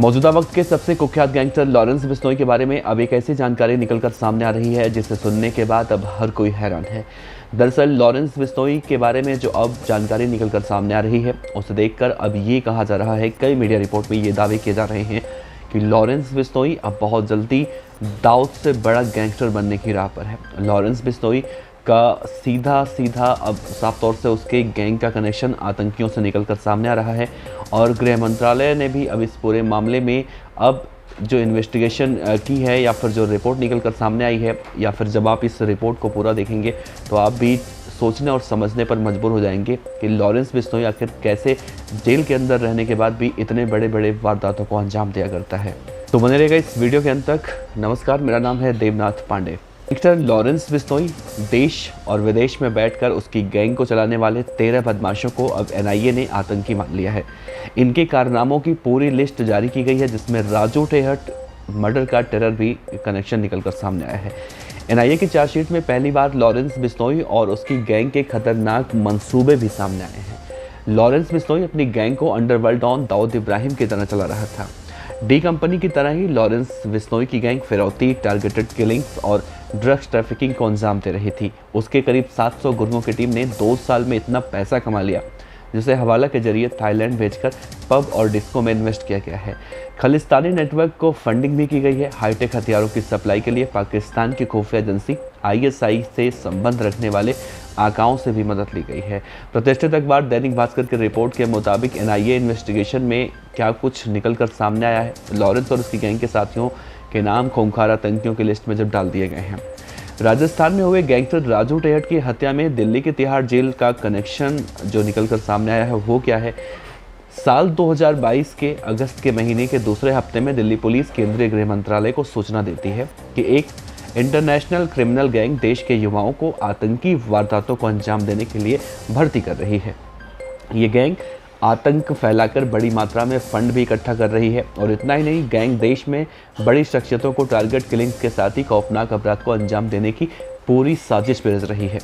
मौजूदा वक्त के सबसे कुख्यात गैंगस्टर लॉरेंस बिश्नोई के बारे में अब एक ऐसी जानकारी निकलकर सामने आ रही है जिसे सुनने के बाद अब हर कोई हैरान है। दरअसल लॉरेंस बिश्नोई के बारे में जो अब जानकारी निकलकर सामने आ रही है उसे देखकर अब ये कहा जा रहा है, कई मीडिया रिपोर्ट में ये दावे किए जा रहे हैं कि लॉरेंस बिश्नोई अब बहुत जल्दी दाऊद से बड़ा गैंगस्टर बनने की राह पर है। लॉरेंस बिश्नोई का सीधा अब साफ तौर से उसके गैंग का कनेक्शन आतंकियों से निकलकर सामने आ रहा है और गृह मंत्रालय ने भी अब इस पूरे मामले में अब जो इन्वेस्टिगेशन की है या फिर जो रिपोर्ट निकलकर सामने आई है या फिर जब आप इस रिपोर्ट को पूरा देखेंगे तो आप भी सोचने और समझने पर मजबूर हो जाएंगे कि लॉरेंस बिश्नोई आखिर कैसे जेल के अंदर रहने के बाद भी इतने बड़े बड़े वारदातों को अंजाम दिया करता है। तो बने रहेगा इस वीडियो के अंत तक। नमस्कार, मेरा नाम है देवनाथ पांडे। गैंगस्टर लॉरेंस बिश्नोई देश और विदेश में बैठकर उसकी गैंग को चलाने वाले 13 बदमाशों को अब एनआईए ने आतंकी मान लिया है। इनके कारनामों की पूरी लिस्ट जारी की गई है जिसमें राजू टेहट मर्डर का टेरर भी कनेक्शन निकलकर सामने आया है। एनआईए की चार्जशीट में पहली बार लॉरेंस बिश्नोई और उसकी गैंग के खतरनाक मंसूबे भी सामने आए हैं। लॉरेंस बिश्नोई अपनी गैंग को अंडरवर्ल्ड डॉन दाऊद इब्राहिम की तरह चला रहा था। डी कंपनी की तरह ही लॉरेंस बिश्नोई की गैंग फिरौती, टारगेटेड किलिंग्स और ड्रग्स ट्रैफिकिंग को अंजाम दे रही थी। उसके करीब 700 गुर्गों की टीम ने 2 साल में इतना पैसा कमा लिया जिसे हवाला के जरिए थाईलैंड भेजकर पब और डिस्को में इन्वेस्ट किया गया है। खालिस्तानी नेटवर्क को फंडिंग भी की गई है। हाईटेक हथियारों की सप्लाई के लिए पाकिस्तान की खुफिया एजेंसी आईएसआई से संबंध रखने वाले आकाओं से भी मदद ली गई है। प्रतिष्ठित अखबार दैनिक भास्कर की रिपोर्ट के मुताबिक एनआईए इन्वेस्टिगेशन में क्या कुछ निकलकर सामने आया है। लॉरेंस और उसकी गैंग के साथियों के नाम खूंखार आतंकियों की लिस्ट में जब डाल दिए गए हैं। राजस्थान में हुए गैंगस्टर राजू टेहट की हत्या में दिल्ली के तिहाड़ जेल का कनेक्शन जो निकलकर सामने आया है वो क्या है। साल 2022 के अगस्त के महीने के दूसरे हफ्ते में दिल्ली पुलिस केंद्रीय गृह मंत्रालय को सूचना देती है कि एक इंटरनेशनल क्रिमिनल गैंग देश के युवाओं को आतंकी वारदातों को अंजाम देने के लिए भर्ती कर रही है। ये गैंग आतंक फैलाकर बड़ी मात्रा में फंड भी इकट्ठा कर रही है और इतना ही नहीं, गैंग देश में बड़ी शख्सियतों को टारगेट किलिंग्स के साथ ही खौफनाक अपराध को अंजाम देने की पूरी साजिश पे रच रही है।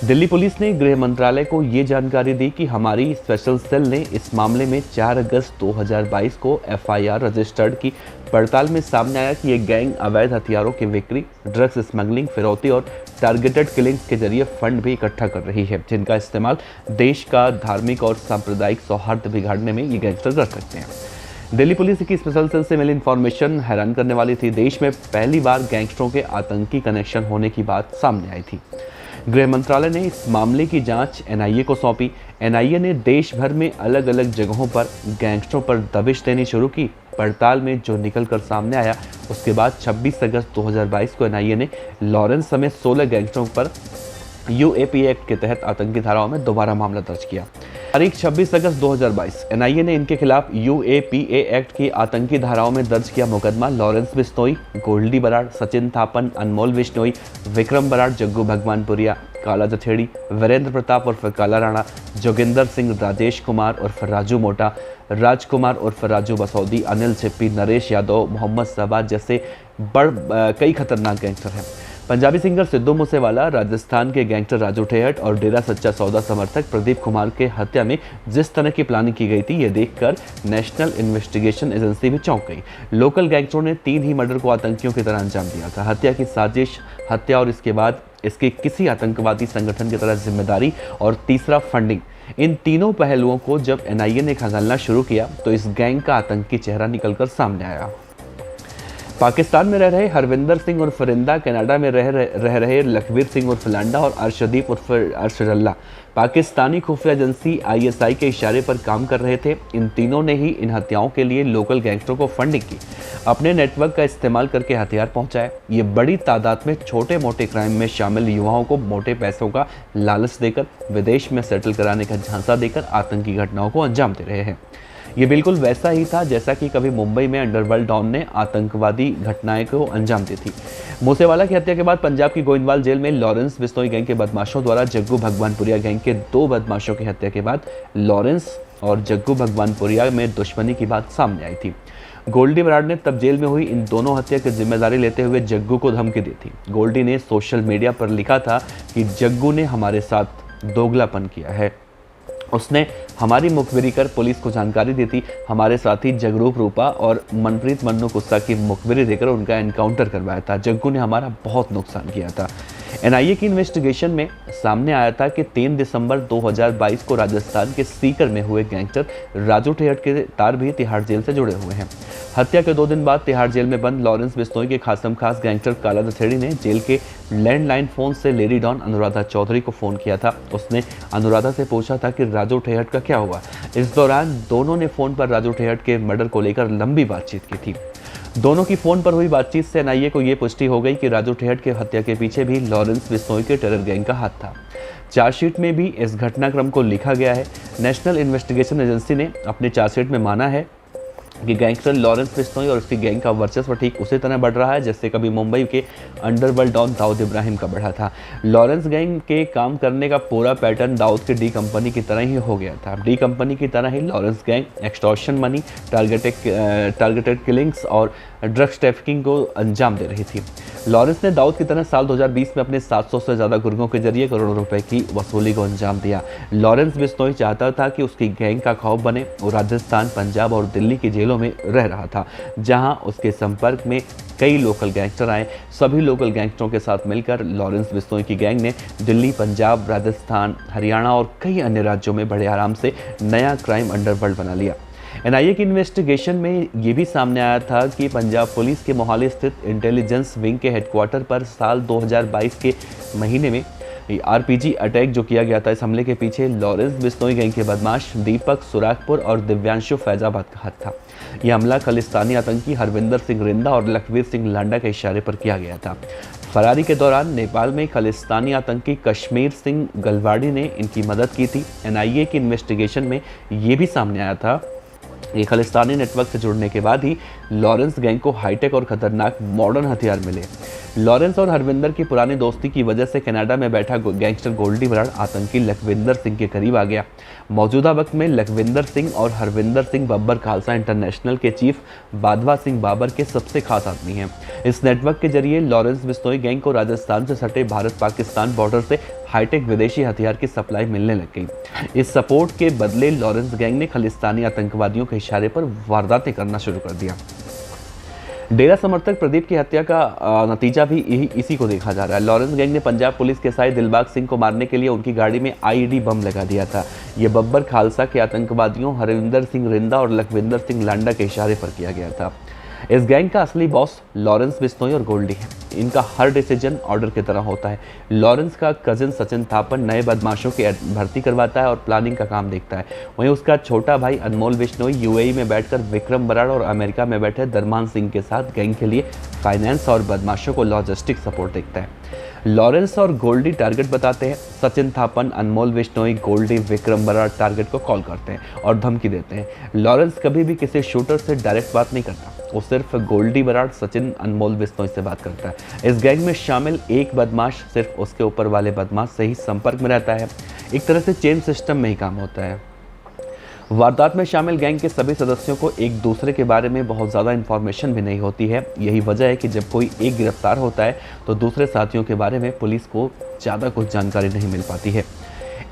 दिल्ली पुलिस ने गृह मंत्रालय को ये जानकारी दी कि हमारी स्पेशल सेल ने इस मामले में 4 अगस्त 2022 को एफआईआर रजिस्टर्ड की। पड़ताल में सामने आया कि ये गैंग अवैध हथियारों की बिक्री, ड्रग्स स्मगलिंग, फिरौती और टारगेटेड किलिंग्स के जरिए फंड भी इकट्ठा कर रही है जिनका इस्तेमाल देश का धार्मिक और सांप्रदायिक सौहार्द बिगाड़ने में ये गैंगस्टर कर सकते हैं। दिल्ली पुलिस की स्पेशल सेल से मिली इन्फॉर्मेशन हैरान करने वाली थी। देश में पहली बार गैंगस्टरों के आतंकी कनेक्शन होने की बात सामने आई थी। गृह मंत्रालय ने इस मामले की जांच एनआईए को सौंपी। एनआईए ने देश भर में अलग अलग जगहों पर गैंगस्टरों पर दबिश देनी शुरू की। पड़ताल में जो निकलकर सामने आया उसके बाद 26 अगस्त 2022 को एनआईए ने लॉरेंस समेत 16 गैंगस्टरों पर यूएपीए एक्ट के तहत आतंकी धाराओं में दोबारा मामला दर्ज किया। तारीख 26 अगस्त 2022 एनआईए ने इनके खिलाफ यूएपीए एक्ट की आतंकी धाराओं में दर्ज किया मुकदमा। लॉरेंस बिश्नोई, गोल्डी बराड़, सचिन थापन, अनमोल बिश्नोई, विक्रम बराड़, जग्गू भगवानपुरिया, काला जथेड़ी, वीरेंद्र प्रताप उर्फ काला राणा, जोगिंदर सिंह, राजेश कुमार उर्फ राजू मोटा, राजकुमार उर्फ राजू बसौदी, अनिल छिप्पी, नरेश यादव, मोहम्मद शहबाज जैसे कई खतरनाक गैंगस्टर हैं। पंजाबी सिंगर सिद्धू मूसेवाला, राजस्थान के गैंगस्टर राजू टेहट और डेरा सच्चा सौदा समर्थक प्रदीप कुमार के हत्या में जिस तरह की प्लानिंग की गई थी ये देखकर नेशनल इन्वेस्टिगेशन एजेंसी भी चौंक गई। लोकल गैंगस्टरों ने 3 ही मर्डर को आतंकियों की तरह अंजाम दिया था। हत्या की साजिश, हत्या और इसके बाद इसके किसी आतंकवादी संगठन की तरह जिम्मेदारी और तीसरा फंडिंग, इन तीनों पहलुओं को जब एनआईए ने खंगालना शुरू किया तो इस गैंग का आतंकी चेहरा निकलकर सामने आया। पाकिस्तान में रह रहे हरविंदर सिंह उर्फ रिंदा, कनाडा में रह रहे लखवीर सिंह उर्फ लांडा और अर्शदीप उर्फ अर्शदल्ला पाकिस्तानी खुफिया एजेंसी आईएसआई के इशारे पर काम कर रहे थे। इन तीनों ने ही इन हत्याओं के लिए लोकल गैंगस्टरों को फंडिंग की, अपने नेटवर्क का इस्तेमाल करके हथियार पहुंचाए। ये बड़ी तादाद में छोटे मोटे क्राइम में शामिल युवाओं को मोटे पैसों का लालच देकर, विदेश में सेटल कराने का झांसा देकर आतंकी घटनाओं को अंजाम दे रहे हैं। ये बिल्कुल वैसा ही था जैसा कि कभी मुंबई में अंडरवर्ल्ड डॉन ने आतंकवादी घटनाएं को अंजाम दी थी। मूसेवाला की हत्या के बाद पंजाब की गोइंदवाल जेल में लॉरेंस बिश्नोई गैंग के बदमाशों द्वारा जग्गू भगवानपुरिया गैंग के 2 बदमाशों की हत्या के बाद लॉरेंस और जग्गू भगवानपुरिया में दुश्मनी की बात सामने आई थी। गोल्डी बराड़ ने तब जेल में हुई इन दोनों हत्या की जिम्मेदारी लेते हुए जग्गू को धमकी दी थी। गोल्डी ने सोशल मीडिया पर लिखा था कि जग्गू ने हमारे साथ दोगलापन किया है उसने हमारी मुखबिरी कर पुलिस को जानकारी दी थी। हमारे साथी जगरूप रूपा और मनप्रीत मन्नू गुस्सा की मुखबिरी देकर उनका एनकाउंटर करवाया था। जग्गू ने हमारा बहुत नुकसान किया था। एनआईए की इन्वेस्टिगेशन में सामने आया था कि 3 दिसंबर 2022 को राजस्थान के सीकर में हुए गैंगस्टर राजू ठेहट के तार भी तिहाड़ जेल से जुड़े हुए हैं। हत्या के 2 दिन बाद तिहाड़ जेल में बंद लॉरेंस बिश्नोई के खासम खास गैंगस्टर काला दथेड़ी ने जेल के लैंडलाइन फोन से लेडी डॉन अनुराधा चौधरी को फोन किया था। उसने अनुराधा से पूछा था कि राजू ठेहट का क्या हुआ। इस दौरान दोनों ने फोन पर राजू ठेहट के मर्डर को लेकर लंबी बातचीत की थी। दोनों की फोन पर हुई बातचीत से एनआईए को यह पुष्टि हो गई कि राजू ठेहट की हत्या के पीछे भी लॉरेंस बिश्नोई के टेरर गैंग का हाथ था। चार्जशीट में भी इस घटनाक्रम को लिखा गया है। नेशनल इन्वेस्टिगेशन एजेंसी ने अपने चार्जशीट में माना है कि गैंगस्टर लॉरेंस बिश्नोई और उसकी गैंग का वर्चस्व ठीक उसी तरह बढ़ रहा है जैसे कभी मुंबई के अंडरवर्ल्ड डॉन दाऊद इब्राहिम का बढ़ा था। लॉरेंस गैंग के काम करने का पूरा पैटर्न दाऊद के डी कंपनी की तरह ही हो गया था। डी कंपनी की तरह ही Lawrence gang extortion money, targeted killings और ड्रग्स ट्रैफिकिंग को अंजाम दे रही थी। लॉरेंस ने दाऊद की तरह साल 2020 में अपने 700 से ज़्यादा गुर्गों के जरिए करोड़ों रुपए की वसूली को अंजाम दिया। लॉरेंस बिश्नोई चाहता था कि उसकी गैंग का खौफ बने। वो राजस्थान, पंजाब और दिल्ली की जेलों में रह रहा था, जहां उसके संपर्क में कई लोकल गैंगस्टर आए। सभी लोकल गैंगस्टरों के साथ मिलकर लॉरेंस बिश्नोई की गैंग ने दिल्ली, पंजाब, राजस्थान, हरियाणा और कई अन्य राज्यों में बड़े आराम से नया क्राइम अंडरवर्ल्ड बना लिया। एनआईए की इन्वेस्टिगेशन में ये भी सामने आया था कि पंजाब पुलिस के मोहाली स्थित इंटेलिजेंस विंग के हेडक्वार्टर पर साल 2022 के महीने में आरपीजी अटैक जो किया गया था, इस हमले के पीछे लॉरेंस बिश्नोई गैंग के बदमाश दीपक सुरागपुर और दिव्यांशु फैजाबाद का हाथ था। यह हमला खालिस्तानी आतंकी हरविंदर सिंह रिंदा और लखवीर सिंह लांडा के इशारे पर किया गया था। फरारी के दौरान नेपाल में खालिस्तानी आतंकी कश्मीर सिंह गलवाड़ी ने इनकी मदद की थी। एनआईए की इन्वेस्टिगेशन में ये भी सामने आया था ये खालिस्तानी नेटवर्क से जुड़ने के बाद ही लॉरेंस गैंग को हाईटेक और खतरनाक मॉडर्न हथियार मिले। लॉरेंस और हरविंदर की पुरानी दोस्ती की वजह से कनाडा में बैठा गैंगस्टर गोल्डी बराड़ आतंकी लखविंदर सिंह के करीब आ गया। मौजूदा वक्त में लखविंदर सिंह और हरविंदर सिंह बब्बर खालसा इंटरनेशनल के चीफ बादवा सिंह बाबर के सबसे खास आदमी हैं। इस नेटवर्क के जरिए लॉरेंस बिश्नोई गैंग को राजस्थान से सटे भारत-पाकिस्तान बॉर्डर से हाईटेक विदेशी हथियार की सप्लाई मिलने लग गई। इस सपोर्ट के बदले लॉरेंस गैंग ने खालिस्तानी आतंकवादियों के इशारे पर वारदातें करना शुरू कर दिया। डेरा समर्थक प्रदीप की हत्या का नतीजा भी इसी को देखा जा रहा है। लॉरेंस गैंग ने पंजाब पुलिस के साथ दिलबाग सिंह को मारने के लिए उनकी गाड़ी में आईईडी बम लगा दिया था। ये बब्बर खालसा के आतंकवादियों हरविंदर सिंह रिंदा और लखविंदर सिंह लांडा के इशारे पर किया गया था। इस गैंग का असली बॉस लॉरेंस बिश्नोई और गोल्डी है। इनका हर डिसीजन ऑर्डर की तरह होता है। लॉरेंस का कजिन सचिन थापन नए बदमाशों की भर्ती करवाता है और प्लानिंग का काम देखता है। वहीं उसका छोटा भाई अनमोल बिश्नोई यूएई में बैठकर विक्रम बराड़ और अमेरिका में बैठे दरमान सिंह के साथ गैंग के लिए फाइनेंस और बदमाशों को लॉजिस्टिक सपोर्ट देखता है। लॉरेंस और गोल्डी टारगेट बताते हैं। सचिन थापन, अनमोल बिश्नोई, गोल्डी, विक्रम बराड़ टारगेट को कॉल करते हैं और धमकी देते हैं। लॉरेंस कभी भी किसी शूटर से डायरेक्ट बात नहीं करता। वो सिर्फ गोल्डी बराड़, सचिन, अनमोल बिश्नोई से बात करता है। इस गैंग में शामिल एक बदमाश सिर्फ उसके ऊपर वाले बदमाश से ही संपर्क में रहता है। एक तरह से चेन सिस्टम में ही काम होता है। वारदात में शामिल गैंग के सभी सदस्यों को एक दूसरे के बारे में बहुत ज़्यादा इन्फॉर्मेशन भी नहीं होती है। यही वजह है कि जब कोई एक गिरफ्तार होता है तो दूसरे साथियों के बारे में पुलिस को ज़्यादा कुछ जानकारी नहीं मिल पाती है।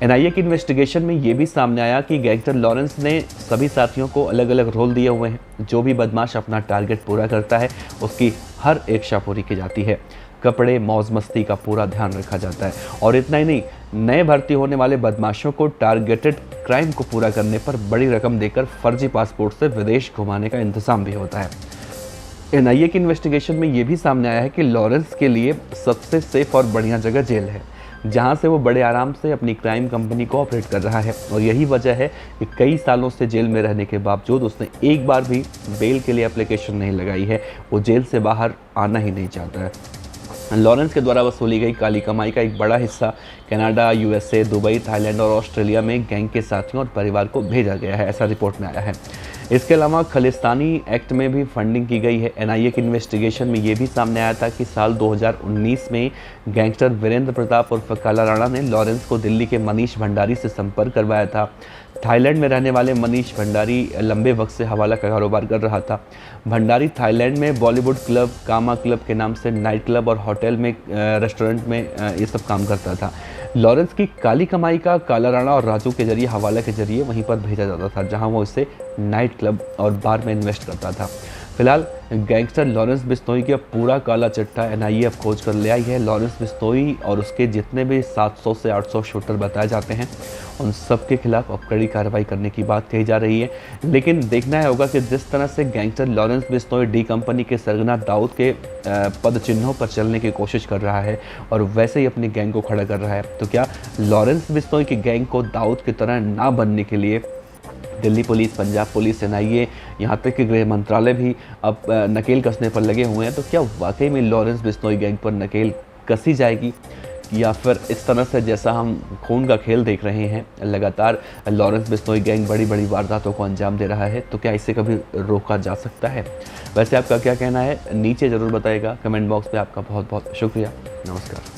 एनआईए की इन्वेस्टिगेशन में ये भी सामने आया कि गैंगस्टर लॉरेंस ने सभी साथियों को अलग अलग रोल दिए हुए हैं। जो भी बदमाश अपना टारगेट पूरा करता है उसकी हर इच्छा पूरी की जाती है। कपड़े, मौज मस्ती का पूरा ध्यान रखा जाता है। और इतना ही नहीं, नए भर्ती होने वाले बदमाशों को टारगेटेड क्राइम को पूरा करने पर बड़ी रकम देकर फर्जी पासपोर्ट से विदेश घुमाने का इंतजाम भी होता है। एनआईए की इन्वेस्टिगेशन में ये भी सामने आया है कि लॉरेंस के लिए सबसे सेफ और बढ़िया जगह जेल है, जहां से वो बड़े आराम से अपनी क्राइम कंपनी को ऑपरेट कर रहा है। और यही वजह है कि कई सालों से जेल में रहने के बावजूद उसने एक बार भी बेल के लिए एप्लीकेशन नहीं लगाई है। वो जेल से बाहर आना ही नहीं चाहता है। लॉरेंस के द्वारा वसूली गई काली कमाई का एक बड़ा हिस्सा कनाडा, यूएसए, दुबई, थाईलैंड और ऑस्ट्रेलिया में गैंग के साथियों और परिवार को भेजा गया है, ऐसा रिपोर्ट में आया है। इसके अलावा खालिस्तानी एक्ट में भी फंडिंग की गई है। एनआईए की इन्वेस्टिगेशन में ये भी सामने आया था कि साल 2019 में गैंगस्टर वीरेंद्र प्रताप उर्फ काला राणा ने लॉरेंस को दिल्ली के मनीष भंडारी से संपर्क करवाया था। थाईलैंड में रहने वाले मनीष भंडारी लंबे वक्त से हवाला का कारोबार कर रहा था। भंडारी थाईलैंड में बॉलीवुड क्लब, कामा क्लब के नाम से नाइट क्लब और होटल में, रेस्टोरेंट में ये सब काम करता था। लॉरेंस की काली कमाई का काला राणा और राजू के जरिए हवाला के जरिए वहीं पर भेजा जाता था जहां वो इसे नाइट क्लब और बार में इन्वेस्ट करता था। फिलहाल गैंगस्टर लॉरेंस बिश्नोई का पूरा काला चिट्ठा एनआईए अब खोज कर ले आई है। लॉरेंस बिश्नोई और उसके जितने भी 700 से 800 शूटर बताए जाते हैं उन सब के खिलाफ अब कड़ी कार्रवाई करने की बात कही जा रही है। लेकिन देखना होगा कि जिस तरह से gangster Lawrence Bishnoi D company के सरगना दाऊद के पद चिन्हों पर चलने की कोशिश कर रहा है और वैसे ही अपनी गैंग को खड़ा कर रहा है, तो क्या लॉरेंस बिश्नोई की गैंग को दाऊद की तरह ना बनने के लिए Delhi police, Punjab police, NIA, यहाँ तक कि गृह मंत्रालय भी अब नकेल कसने पर लगे हुए हैं। तो क्या वाकई में लॉरेंस बिश्नोई गैंग पर नकेल कसी जाएगी या फिर इस तरह से जैसा हम खून का खेल देख रहे हैं लगातार लॉरेंस बिश्नोई गैंग बड़ी बड़ी वारदातों को अंजाम दे रहा है, तो क्या इसे कभी रोका जा सकता है? वैसे आपका क्या कहना है नीचे ज़रूर बताइएगा कमेंट बॉक्स में। आपका बहुत बहुत शुक्रिया। नमस्कार।